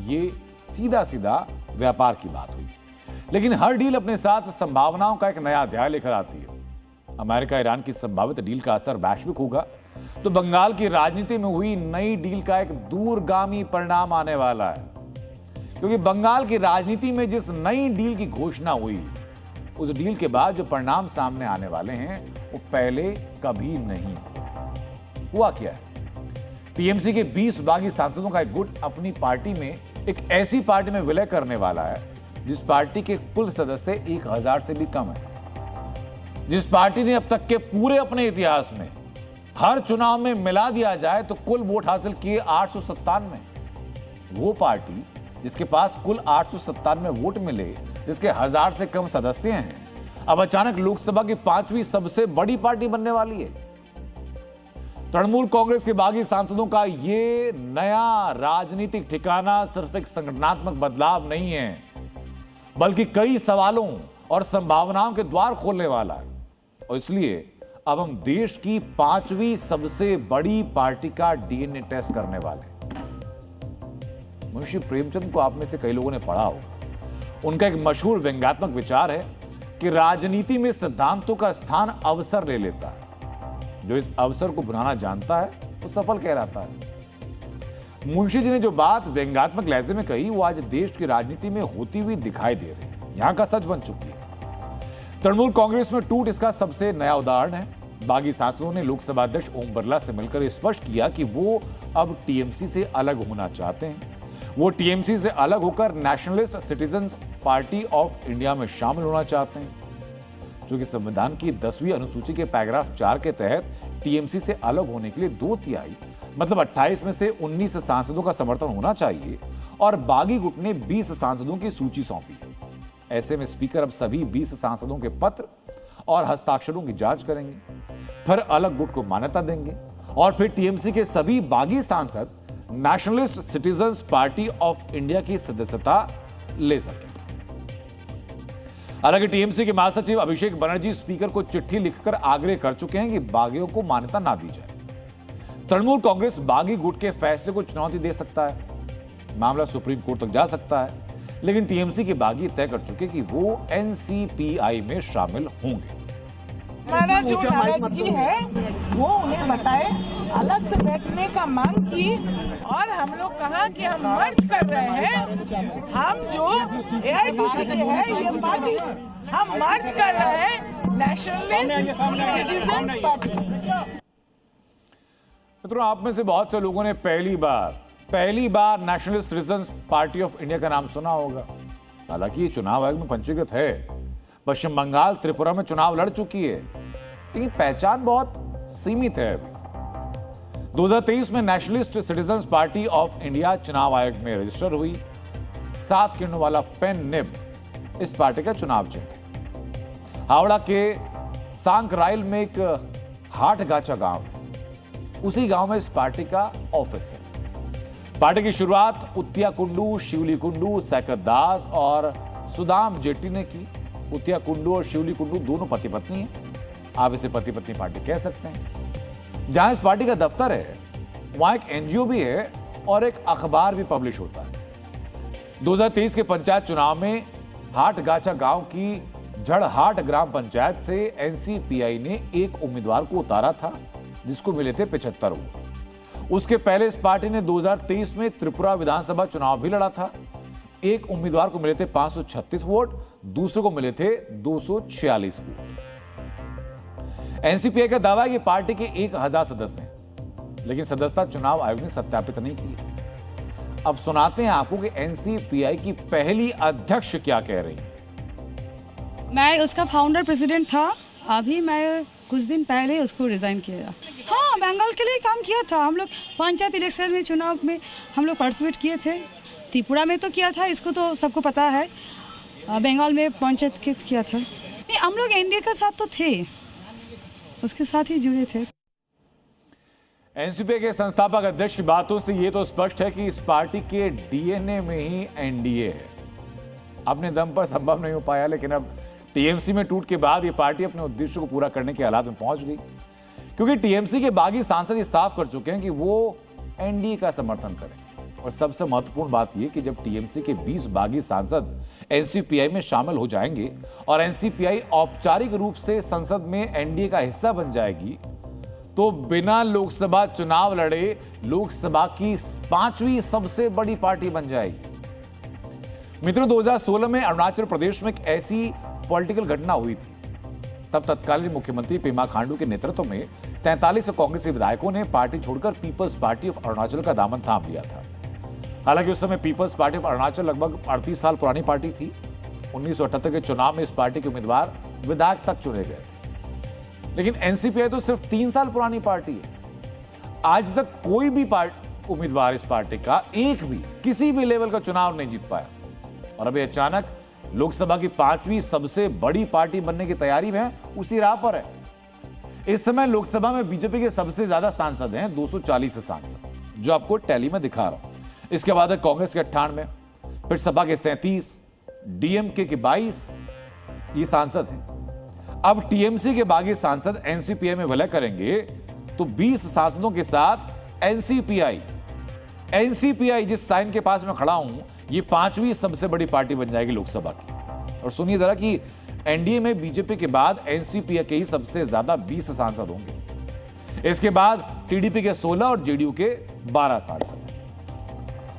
ये सीधा सीधा व्यापार की बात हुई। लेकिन हर डील अपने साथ संभावनाओं का एक नया अध्याय लेकर आती है। अमेरिका ईरान की संभावित डील का असर वैश्विक होगा तो बंगाल की राजनीति में हुई नई डील का एक दूरगामी परिणाम आने वाला है, क्योंकि बंगाल की राजनीति में जिस नई डील की घोषणा हुई, उस डील के बाद जो परिणाम सामने आने वाले हैं वो पहले कभी नहीं हुआ। क्या है? टीएमसी के 20 बागी सांसदों का एक गुट अपनी पार्टी में एक ऐसी पार्टी में विलय करने वाला है जिस पार्टी के कुल सदस्य 1000 से भी कम है। जिस पार्टी ने अब तक के पूरे अपने इतिहास में हर चुनाव में मिला दिया जाए तो कुल वोट हासिल किए 897। वो पार्टी जिसके पास कुल 897 वोट मिले, जिसके 1000 से कम सदस्य हैं, अब अचानक लोकसभा की 5वीं सबसे बड़ी पार्टी बनने वाली है। तृणमूल कांग्रेस के बागी सांसदों का यह नया राजनीतिक ठिकाना सिर्फ एक संगठनात्मक बदलाव नहीं है, बल्कि कई सवालों और संभावनाओं के द्वार खोलने वाला है। और इसलिए अब हम देश की 5वीं सबसे बड़ी पार्टी का डीएनए टेस्ट करने वाले हैं। मुंशी प्रेमचंद को आप में से कई लोगों ने पढ़ा होगा। उनका एक मशहूर व्यंग्यात्मक विचार है कि राजनीति में सिद्धांतों का स्थान अवसर ले लेता है। जो इस अवसर को बुलाना जानता है वो सफल कहलाता है। मुंशी जी ने जो बात व्यंग्यात्मक लहजे में कही वो आज देश की राजनीति में होती हुई दिखाई दे रही है, यहां का सच बन चुकी है। तृणमूल कांग्रेस में टूट इसका सबसे नया उदाहरण है। बागी सांसदों ने लोकसभा अध्यक्ष ओम बिरला से मिलकर स्पष्ट किया कि वो अब टीएमसी से अलग होना चाहते हैं। वो टीएमसी से अलग होकर nationalist citizens party of India में शामिल होना चाहते हैं, जो कि संविधान की 10वीं अनुसूची के पैराग्राफ 4 के तहत टीएमसी से अलग होने के लिए 2/3 मतलब 28 में से 19 सांसदों का समर्थन होना चाहिए। और बागी गुट ने 20 सांसदों की सूची सौंपी। ऐसे में स्पीकर अब सभी 20 सांसदों के पत्र और हस्ताक्षरों की जांच करेंगे, फिर अलग गुट को मान्यता देंगे और फिर टीएमसी के सभी बागी सांसद nationalist citizens party of India की सदस्यता ले सकेंगे। हालांकि टीएमसी के महासचिव अभिषेक बनर्जी स्पीकर को चिट्ठी लिखकर आग्रह कर चुके हैं कि बागियों को मान्यता ना दी जाए। तृणमूल कांग्रेस बागी गुट के फैसले को चुनौती दे सकता है, मामला सुप्रीम कोर्ट तक जा सकता है, लेकिन टीएमसी के बागी तय कर चुके कि वो एनसीपीआई में शामिल होंगे। हमारा जो नाराजगी है वो उन्हें बताए, अलग से बैठने का मांग की और हम लोग कहा कि हम मर्ज कर रहे हैं। हम जो एआईटीसी के हैं ये पार्टी हम मर्ज कर रहे हैं नेशनलिस्ट सिटीजन्स पार्टी। मित्रों, आप में से बहुत से लोगों ने पहली बार nationalist citizens party of India का नाम सुना होगा। हालांकि ये चुनाव आयोग में पंजीकृत है, पश्चिम बंगाल त्रिपुरा में चुनाव लड़ चुकी है, लेकिन पहचान बहुत सीमित है। अभी 2023 में nationalist citizens party of India चुनाव आयोग में रजिस्टर हुई। 7 किरणों वाला पेन निब इस पार्टी का चुनाव चिन्ह। हावड़ा के सांकराइल में एक हाटगाचा गांव, उसी गांव में इस पार्टी का ऑफिस है। पार्टी की शुरुआत उत्तिया कुंडू, शिवली कुंडू, सैकत दास और सुदाम जेट्टी ने की। उत्तिया कुंडू और शिवली कुंडू दोनों पति पत्नी हैं। आप इसे पति पत्नी पार्टी कह सकते हैं। जहां इस पार्टी का दफ्तर है वहां एक एनजीओ भी है और एक अखबार भी पब्लिश होता है। 2023 के पंचायत चुनाव में हाटगाचा गांव की जड़हाट ग्राम पंचायत से एनसीपीआई ने एक उम्मीदवार को उतारा था, जिसको मिले थे 75 वोट। उसके पहले इस पार्टी ने 2023 में त्रिपुरा विधानसभा चुनाव भी लड़ा था। एक उम्मीदवार को मिले थे 536 वोट, दूसरे को मिले थे 246 वोट। एनसीपीआई का दावा है कि पार्टी के 1000 सदस्य हैं, लेकिन सदस्यता चुनाव आयोग ने सत्यापित नहीं की। अब सुनाते हैं आपको कि एनसीपीआई की पहली अध्यक्ष क्या कह रही है। मैं उसका फाउंडर प्रेसिडेंट था, अभी मैं कुछ दिन पहले उसको रिजाइन किया। हाँ, बंगाल के लिए काम किया था। हम लोग पंचायत इलेक्शन में चुनाव में हम लोग पार्टिसिपेट किए थे। त्रिपुरा में तो किया था, इसको तो सबको पता है। बंगाल में पंचायत किया था। नहीं, हम लोग एनडीए के साथ तो थे, उसके साथ ही जुड़े थे। एनसीपी के संस्थापक अध्यक्ष की बातों से यह तो स्पष्ट है कि इस पार्टी के डीएनए में ही एनडीए है। अपने दम पर संभव नहीं हो पाया, लेकिन अब टीएमसी में टूट के बाद यह पार्टी अपने उद्देश्य को पूरा करने के हालात में पहुंच गई, क्योंकि टीएमसी के बागी सांसद ये साफ कर चुके हैं कि वो एनडीए का समर्थन करें। और सबसे महत्वपूर्ण बात यह कि जब टीएमसी के 20 बागी सांसद एनसीपीआई में शामिल हो जाएंगे और एनसीपीआई औपचारिक रूप से संसद में एनडीए का हिस्सा बन जाएगी, तो बिना लोकसभा चुनाव लड़े लोकसभा की 5वीं सबसे बड़ी पार्टी बन जाएगी। मित्रों, 2016 में अरुणाचल प्रदेश में एक ऐसी पॉलिटिकल घटना हुई थी। तब तत्कालीन मुख्यमंत्री पेमा खांडू के नेतृत्व में 43 कांग्रेसी विधायकों ने पार्टी छोड़कर पीपल्स पार्टी ऑफ अरुणाचल का दामन थाम लिया था। हालांकि उस समय पीपल्स पार्टी ऑफ अरुणाचल लगभग 38 साल पुरानी पार्टी थी। 1978 के चुनाव में इस पार्टी के उम्मीदवार विधायक तक चुने गए थे। लेकिन एनसीपीआई तो सिर्फ 3 साल पुरानी पार्टी है। आज तक कोई भी उम्मीदवार इस पार्टी का एक भी किसी भी लेवल का चुनाव नहीं जीत पाया, और अभी अचानक लोकसभा की 5वीं सबसे बड़ी पार्टी बनने की तैयारी में उसी राह पर है। इस समय लोकसभा में बीजेपी के सबसे ज्यादा सांसद हैं, 240 सांसद, जो आपको टैली में दिखा रहा हूं। इसके बाद है कांग्रेस के 98, फिर सपा के 37, डीएमके के 22 ये सांसद हैं। अब टीएमसी के बागी सांसद एनसीपीआई में विलय करेंगे तो 20 सांसदों के साथ एनसीपीआई जिस साइन के पास मैं खड़ा हूं, ये 5वीं सबसे बड़ी पार्टी बन जाएगी लोकसभा की। और सुनिए जरा कि एनडीए में बीजेपी के बाद एनसीपीआई के ही सबसे ज्यादा 20 सांसद होंगे। इसके बाद टीडीपी के 16 और जेडीयू के 12 सांसद।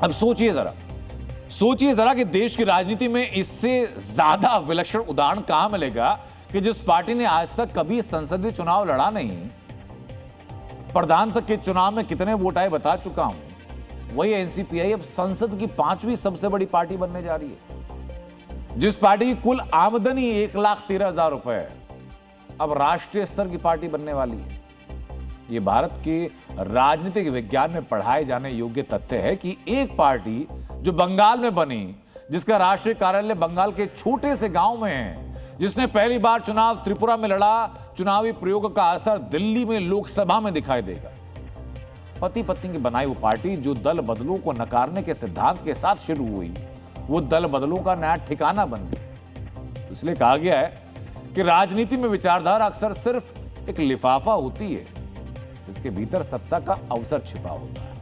अब सोचिए जरा कि देश की राजनीति में इससे ज्यादा विलक्षण उदाहरण कहां मिलेगा कि जिस पार्टी ने आज तक कभी संसदीय चुनाव लड़ा नहीं, प्रधान तक के चुनाव में कितने वोट आए बता चुका हूं, वही एनसीपीआई अब संसद की 5वीं सबसे बड़ी पार्टी बनने जा रही है। जिस पार्टी की कुल आमदनी 1,13,000 रुपए है, अब राष्ट्रीय स्तर की पार्टी बनने वाली है। यह भारत के राजनीतिक विज्ञान में पढ़ाए जाने योग्य तथ्य है कि एक पार्टी जो बंगाल में बनी, जिसका राष्ट्रीय कार्यालय बंगाल के छोटे से गांव में है, जिसने पहली बार चुनाव त्रिपुरा में लड़ा, चुनावी प्रयोग का असर दिल्ली में लोकसभा में दिखाई देगा। पति पत्नी की बनाई वो पार्टी जो दल बदलों को नकारने के सिद्धांत के साथ शुरू हुई, वो दल बदलों का नया ठिकाना बन गई। इसलिए कहा गया है कि राजनीति में विचारधारा अक्सर सिर्फ एक लिफाफा होती है जिसके भीतर सत्ता का अवसर छिपा होता है।